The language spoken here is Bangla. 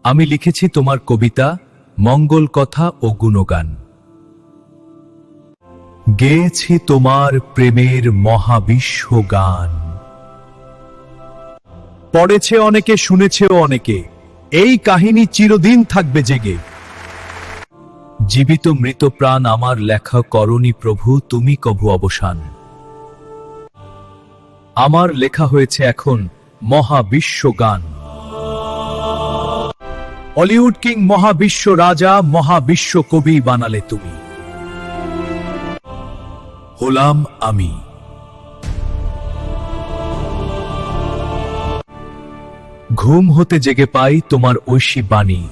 আমি লিখেছি তোমার কবিতা, মঙ্গল কথা ও গুণগান। গেয়েছি তোমার প্রেমের মহাবিশ্ব গান। পড়েছে অনেকে, শুনেছেও অনেকে, এই কাহিনী চিরদিন থাকবে জেগে। জীবিত মৃত প্রাণ আমার লেখা করনি প্রভু, তুমি কভু অবসান। আমার লেখা হয়েছে এখন মহাবিশ্ব গান। হলিউড কিং, মহাবিশ্ব রাজা, মহাবিশ্ব কবি বানালে তুমি। হলাম আমি। ঘুম হতে জেগে পাই তোমার ঐশী বাণী।